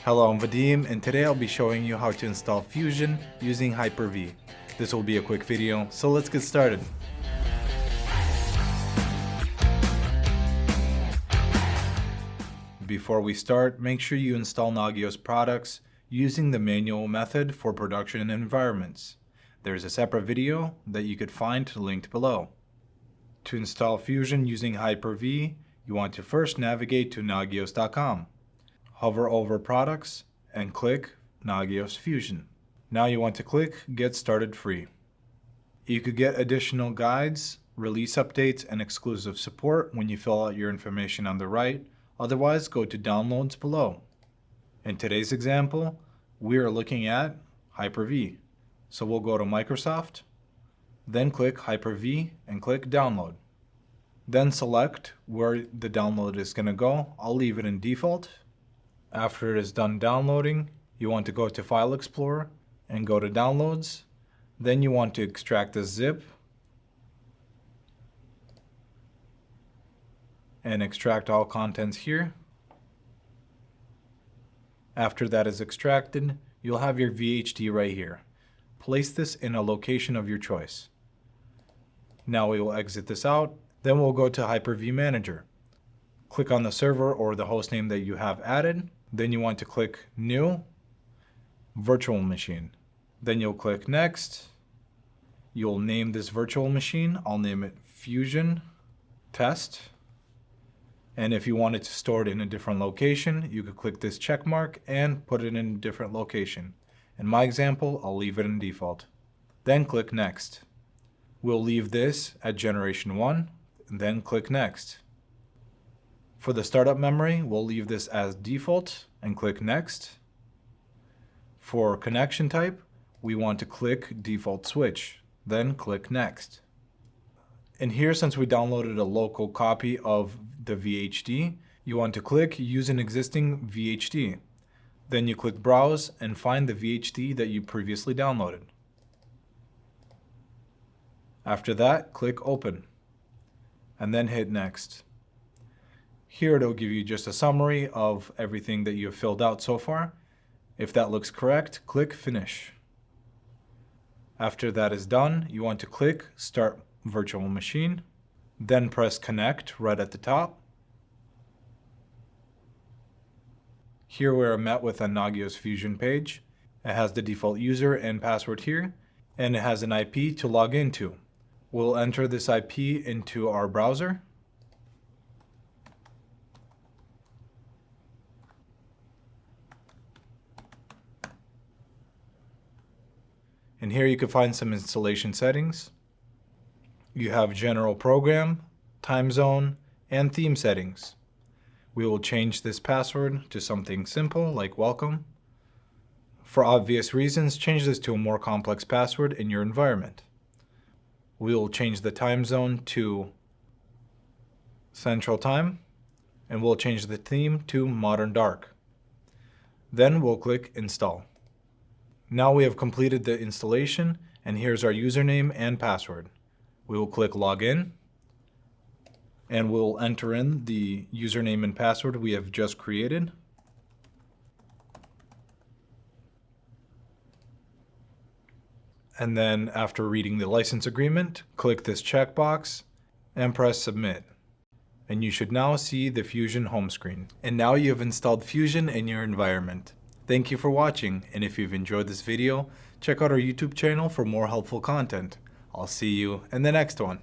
Hello, I'm Vadim, and today I'll be showing you how to install Fusion using Hyper-V. This will be a quick video, so let's get started. Before we start, make sure you install Nagios products using the manual method for production environments. There's a separate video that you could find linked below. To install Fusion using Hyper-V, you want to first navigate to nagios.com. Hover over Products and click Nagios Fusion. Now you want to click Get Started Free. You could get additional guides, release updates, and exclusive support when you fill out your information on the right. Otherwise, go to Downloads below. In today's example, we are looking at Hyper-V. So we'll go to Microsoft, then click Hyper-V and click Download. Then select where the download is going to go. I'll leave it in default. After it is done downloading, you want to go to File Explorer and go to Downloads. Then you want to extract the zip and extract all contents here. After that is extracted, you'll have your VHD right here. Place this in a location of your choice. Now we will exit this out. Then we'll go to Hyper-V Manager. Click on the server or the hostname that you have added. Then you want to click New, Virtual Machine. Then you'll click Next. You'll name this virtual machine. I'll name it Fusion Test. And if you wanted to store it in a different location, you could click this check mark and put it in a different location. In my example, I'll leave it in default. Then click Next. We'll leave this at Generation 1, and then click Next. For the startup memory, we'll leave this as default and click Next. For connection type, we want to click Default Switch, then click Next. And here, since we downloaded a local copy of the VHD, you want to click Use an existing VHD. Then you click Browse and find the VHD that you previously downloaded. After that, click Open, and then hit Next. Here it'll give you just a summary of everything that you've filled out so far. If that looks correct, click Finish. After that is done, you want to click Start Virtual Machine, then press Connect right at the top. Here we're met with a Nagios Fusion page. It has the default user and password here, and it has an IP to log into. We'll enter this IP into our browser. And here you can find some installation settings. You have general program, time zone, and theme settings. We will change this password to something simple like welcome. For obvious reasons, change this to a more complex password in your environment. We will change the time zone to Central Time, and we'll change the theme to Modern Dark. Then we'll click Install. Now we have completed the installation, and here's our username and password. We will click Login, and we'll enter in the username and password we have just created. And then after reading the license agreement, click this checkbox and press Submit. And you should now see the Fusion home screen. And now you have installed Fusion in your environment. Thank you for watching, and if you've enjoyed this video, check out our YouTube channel for more helpful content. I'll see you in the next one.